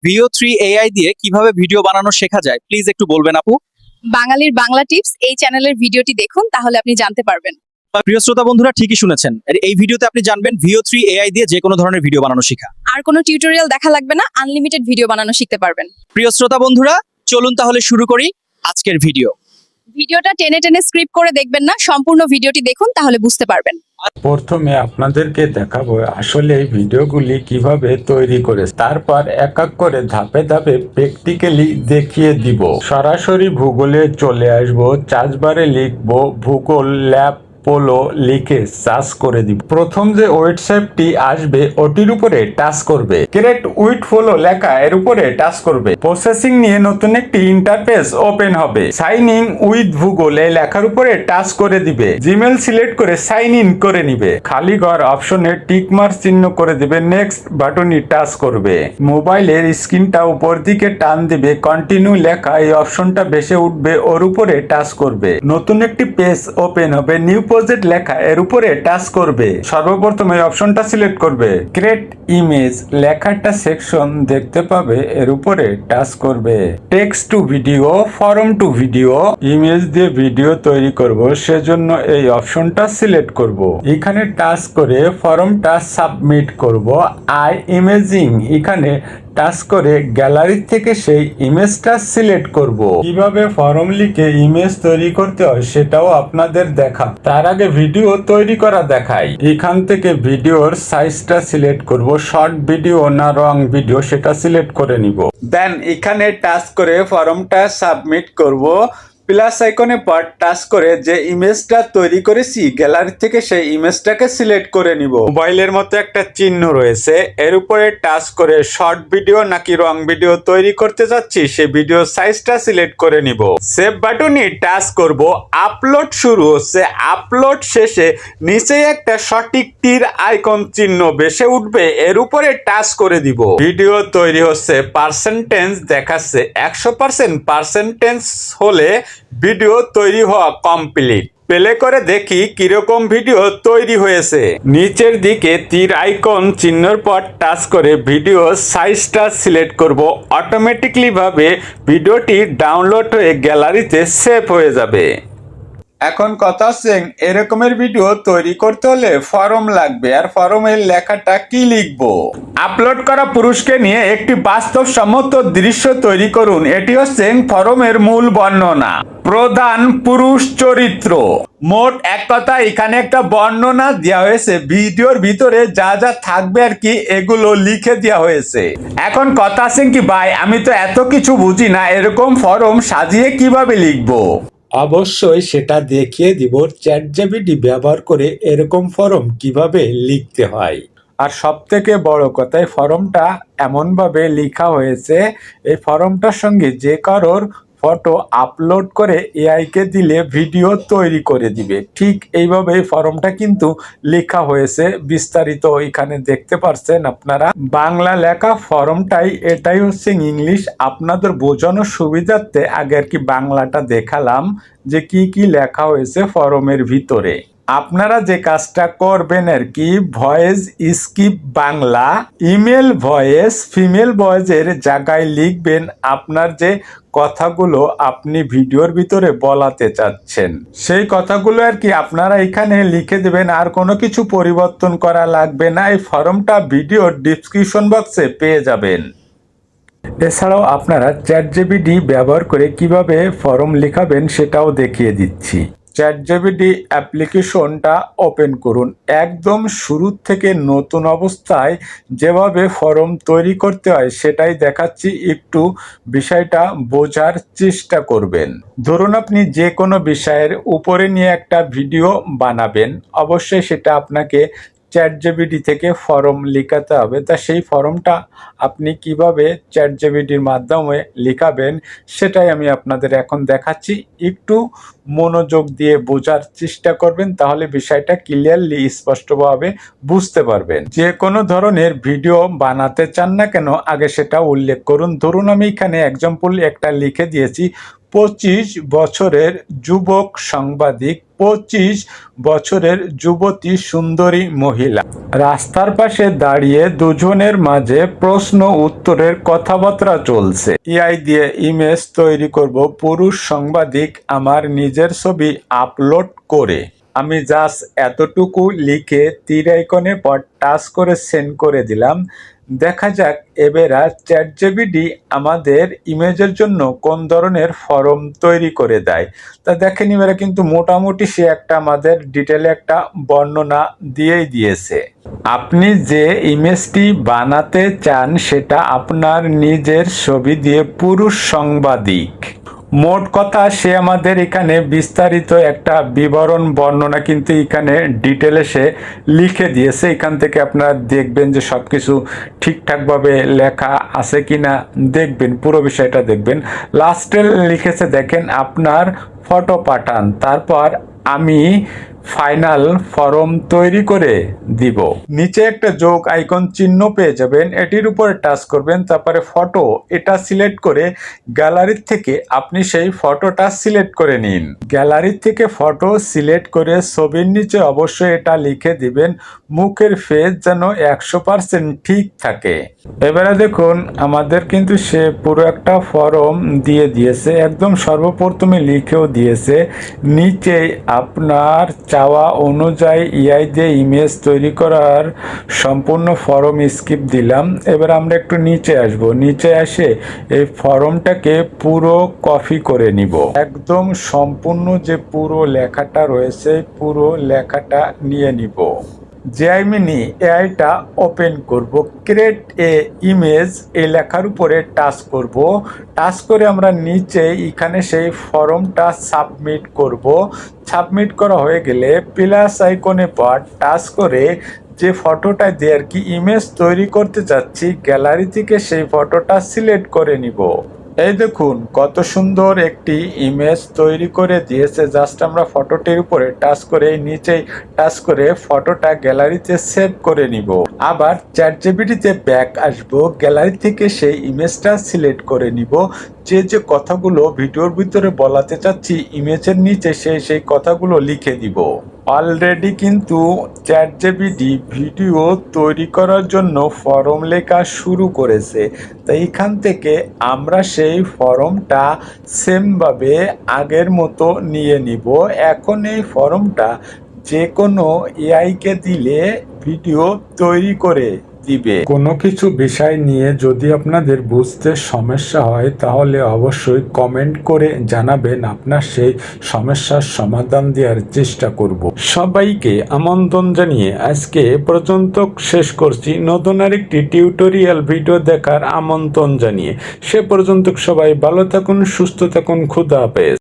VO3 AI দিয়ে কিভাবে video বানানো শেখা যায় প্লিজ একটু বলবেন আপু। বাঙালির বাংলা টিপস এই চ্যানেলের ভিডিওটি দেখুন, তাহলে আপনি জানতে পারবেন। প্রিয় শ্রোতা বন্ধুরা, ঠিকই শুনেছেন, এই ভিডিওতে আপনি জানবেন VO3 AI দিয়ে যে কোনো ধরনের ভিডিও বানানো শেখা। আর কোনো টিউটোরিয়াল দেখা লাগবে না, আনলিমিটেড ভিডিও বানানো শিখতে পারবেন। প্রিয় শ্রোতা বন্ধুরা, চলুন তাহলে শুরু করি আজকের ভিডিও। ভিডিওটা টেনে টেনে স্ক্রিপ্ট করে দেখবেন না, সম্পূর্ণ ভিডিওটি দেখুন, তাহলে বুঝতে পারবেন। প্রথমে আপনাদেরকে দেখাবো আসলে এই ভিডিওগুলি কিভাবে তৈরি করে, তারপর এক এক করে ধাপে ধাপে প্র্যাকটিক্যালি দেখিয়ে দিব। সরাসরি ভূগোলে চলে আসবো, সার্চ বারে লিখবো ভূগোল ল্যাব পোলো লিখে সার্চ করে দিব। প্রথম যে ওয়েবসাইটটি আসবে ওটির উপরে টাচ করবে, ক্রিয়েট উইথ ফলো লেখা এর উপরে টাচ করবে। প্রসেসিং নিয়ে নতুন একটি ইন্টারফেস ওপেন হবে। সাইন ইন উইথ ভূগোল এই লেখার উপরে টাচ করে দিবে। জিমেল সিলেক্ট করে সাইন ইন করে নিবে। খালি ঘর অপশনে টিক মার্ক চিহ্ন করে দিবে। নেক্সট বাটনে টাচ করবে। মোবাইলের স্ক্রিনটা উপর দিকে টান দিবে, কন্টিনিউ লেখা এই অপশনটা ভেসে উঠবে, ওর উপরে টাচ করবে। নতুন একটি পেজ ওপেন হবে, নিউ প্রজেক্ট লেখা এর উপরে টাচ করবে। সর্বপ্রথম এই অপশনটা সিলেক্ট করবে। ক্রিয়েট ইমেজ লেখা একটা সেকশন দেখতে পাবে, এর উপরে টাচ করবে। Text to video, form to video, image দিয়ে ভিডিও তৈরি করব, সেজন্য এই অপশনটা সিলেক্ট করব। এখানে টাচ করে ফরমটা সাবমিট করব। আই ইমেজিং এখানে টাচ করে গ্যালারি থেকে সেই ইমেজটা সিলেক্ট করব। কিভাবে ফরম লিখে ইমেজ তৈরি করতে হয় সেটাও আপনাদের দেখা, তার আগে ভিডিও তৈরি করা দেখাই। এখান থেকে ভিডিওর সাইজটা সিলেক্ট করব, শর্ট ভিডিও না লং ভিডিও সেটা সিলেক্ট করে নিব। দেন এখানে টাচ করে ফরমটা সাবমিট করব। প্লাস আইকনে পর টাচ করে যে ইমেজটা তৈরি করেছি গ্যালারি থেকে সেই ইমেজটাকে সিলেক্ট করে নিব। মোবাইলের মতো একটা চিহ্ন রয়েছে, এর উপরে টাচ করে শর্ট ভিডিও নাকি লং ভিডিও তৈরি করতে যাচ্ছি সেই ভিডিও সাইজটা সিলেক্ট করে নিব। সেভ বাটনে টাচ করব। আপলোড শুরু হচ্ছে, আপলোড শেষে নিচে একটা সঠিক তীর আইকন চিহ্ন ভেসে উঠবে, এর উপরে টাচ করে দিব। ভিডিও তৈরি হচ্ছে, পার্সেন্টেজ দেখাচ্ছে 100%। পার্সেন্টেজ হলে ভিডিও তৈরি হওয়া কমপ্লিট। প্লে করে দেখি কিরকম ভিডিও তৈরি হয়েছে। নিচের দিকে তীর আইকন চিহ্নের পর টাচ করে ভিডিও সাইজটা সিলেক্ট করব। অটোমেটিকলি ভাবে ভিডিওটি ডাউনলোড হয়ে গ্যালারিতে সেভ হয়ে যাবে। এখন কথা হচ্ছে, এরকমের ভিডিও তৈরি করতে হলে ফরম লাগবে, আর ফরমের লেখাটা কি লিখবো? আপলোড করা পুরুষকে নিয়ে একটি বাস্তবসম্মত দৃশ্য তৈরি করুন। এটি হচ্ছে ফরমের মূল বর্ণনা। প্রধান পুরুষ চরিত্র। মোট এক কথা এখানে একটা বর্ণনা দেওয়া হয়েছে, ভিডিওর ভিতরে যা যা থাকবে আর কি এগুলো লিখে দেওয়া হয়েছে। এখন কথা আছে কি ভাই, আমি তো এত কিছু বুঝি না, এরকম ফরম সাজিয়ে কিভাবে লিখবো? অবশ্যই সেটা দেখিয়ে দিব, চ্যাটজিপিটি ব্যবহার করে এরকম ফরম কিভাবে লিখতে হয়। আর সব থেকে বড় কথা, এই ফরমটা এমনভাবে লেখা হয়েছে, এই ফরমটার সঙ্গে যে কারোর ফটো আপলোড করে এআইকে দিলে ভিডিও তৈরি করে দিবে। ঠিক এইভাবে ফরমটা কিন্তু লেখা হয়েছে, বিস্তারিত এখানে দেখতে পাচ্ছেন আপনারা। বাংলা লেখা ফরমটাই, এটাই হচ্ছে ইংলিশ। আপনাদের বোঝানোর সুবিধার্থে আগে আর কি বাংলাটা দেখালাম যে কি কি লেখা হয়েছে ফরমের ভিতরে। আপনারা যে কাজটা করবেন আর কি, voice skip Bangla, male voice female ভয়েসের জায়গায় লিখবেন আপনার যে কথাগুলো আপনি ভিডিওর ভিতরে বলাতে চাচ্ছেন, সেই কথাগুলো আর কি আপনারা এখানে লিখে দেবেন। আর কোনো কিছু পরিবর্তন করা লাগবে না। এই ফর্মটা ভিডিওর ডেসক্রিপশন বক্সে পেয়ে যাবেন। এছাড়াও আপনারা চ্যাটজিপিটি ব্যবহার করে কিভাবে ফর্ম লেখাবেন সেটাও দেখিয়ে দিচ্ছি। চ্যাটজিপিটি অ্যাপ্লিকেশনটা ওপেন করুন। একদম শুরু থেকে নতুন অবস্থায় যেভাবে ফর্ম তৈরি করতে হয় সেটাই দেখাচ্ছি, একটু বিষয়টা বোঝার চেষ্টা করবেন। ধরুন আপনি যে কোনো বিষয়ের উপরে নিয়ে একটা ভিডিও বানাবেন, অবশ্যই সেটা আপনাকে চ্যাটজিপিটি থেকে ফর্ম লেখাতে হবে। তা সেই ফর্মটা আপনি কিভাবে চ্যাটজিপিটির মাধ্যমে লেখাবেন সেটাই আমি আপনাদের এখন দেখাচ্ছি। একটু মনোযোগ দিয়ে বোঝার চেষ্টা করবেন, তাহলে বিষয়টা ক্লিয়ারলি স্পষ্টভাবে বুঝতে পারবেন। যে কোনো ধরনের ভিডিও বানাতে চান না কেন আগে সেটা উল্লেখ করুন। ধরুন আমি এখানে এক্সাম্পল একটা লিখে দিয়েছি, 25 বছরের যুবক সাংবাদিক 25 বছরের যুবতী সুন্দরী মহিলা। রাস্তার পাশে দাঁড়িয়ে দুজনের মাঝে প্রশ্ন উত্তরের কথাবার্তা চলছে। এআই দিয়ে ইমেজ তৈরি করব পুরুষ সাংবাদিক আমার নিজের ছবি আপলোড করে। আমি জাস্ট এতটুকু লিখে তীর আইকনে পর টাচ করে সেন্ড করে দিলাম। দেখা যাক এবেরা চ্যাটজিপিটি আমাদের ইমেজের জন্য কোন ধরনের ফর্ম তৈরি করে দেয়। তা দেখেন এবারে কিন্তু মোটামুটি সে একটা আমাদের ডিটেলে একটা বর্ণনা দিয়েই দিয়েছে। আপনি যে ইমেজটি বানাতে চান সেটা আপনার নিজের ছবি দিয়ে পুরুষ সাংবাদিক। মোট কথা সে আমাদের এখানে বিস্তারিত একটা বিবরণ বর্ণনা কিন্তু এখানে ডিটেলে সে লিখে দিয়েছে। এখান থেকে আপনারা দেখবেন যে সবকিছু ঠিকঠাকভাবে লেখা আছে কিনা দেখবেন, পুরো বিষয়টা দেখবেন। লাস্টে লিখেছে দেখেন আপনার ফটো পাঠান, তারপর আমি ফাইনাল ফর্ম তৈরি করে দিব। নিচে একটা যোগ আইকন চিহ্ন পেয়ে যাবেন, এটির উপরে টাচ করবেন, তারপরে ফটো এটা সিলেক্ট করে গ্যালারি থেকে আপনি সেই ফটোটা সিলেক্ট করে নিন। গ্যালারি থেকে ফটো সিলেক্ট করে ছবির নিচে অবশ্যই এটা লিখে দিবেন মুখের ফেস যেন 100% ঠিক থাকে। এবারে দেখুন আমাদের কিন্তু সে পুরো একটা ফর্ম দিয়ে দিয়েছে, একদম সর্বপ্রথমে লিখেও দিয়েছে নিচে আপনার চাওয়া অনুযায়ী এআই দিয়ে ইমেজ তৈরি করার সম্পূর্ণ ফর্ম স্কিপ দিলাম। এবার আমরা একটু নিচে আসব, নিচে এসে এই ফর্মটাকে পুরো কপি করে নিব। একদম সম্পূর্ণ যে পুরো লেখাটা রয়েছে পুরো লেখাটা নিয়ে নিব। জেআই মিনি এআইটা ওপেন করব, ক্রিয়েট এ ইমেজ এই লেখার উপরে টাচ করব। টাচ করে আমরা নিচে এখানে সেই ফর্মটা সাবমিট করব। সাবমিট করা হয়ে গেলে প্লাস আইকনে পর টাচ করে যে ফটোটা দিয়ে আর কি ইমেজ তৈরি করতে চাচ্ছি গ্যালারি থেকে সেই ফটোটা সিলেক্ট করে নিব। এই দেখুন কত সুন্দর একটি ইমেজ তৈরি করে দিয়েছে। জাস্ট আমরা ফটোটির উপরে টাচ করে নিচেই টাচ করে ফটোটা গ্যালারিতে সেভ করে নিব। আবার চ্যাটজিপিটিতে ব্যাক আসব, গ্যালারি থেকে সেই ইমেজটা সিলেক্ট করে নিব। যে কথাগুলো ভিডিওর ভিতরে বলাতে চাচ্ছি ইমেজের নিচে সেই কথাগুলো লিখে দিব। অলরেডি কিন্তু চ্যাটজিপিটি ভিডিও তৈরি করার জন্য ফর্ম লেখা শুরু করেছে। তাই এখান থেকে আমরা সেই ফর্মটা সেমভাবে আগের মতো নিয়ে নিব। এখন এই ফর্মটা যে কোনো এআইকে দিলে ভিডিও তৈরি করে দিবে। কোনো কিছু বিষয় নিয়ে যদি আপনাদের বুঝতে সমস্যা হয় তাহলে অবশ্যই কমেন্ট করে জানাবেন, আপনার সেই সমস্যার সমাধান দেওয়ার চেষ্টা করব। সবাইকে আমন্ত্রণ জানিয়ে আজকে এ পর্যন্ত শেষ করছি। নতুন আরেকটি টিউটোরিয়াল ভিডিও দেখার আমন্ত্রণ জানিয়ে সে পর্যন্ত সবাই ভালো থাকুন, সুস্থ থাকুন, খুদা হাফেজ।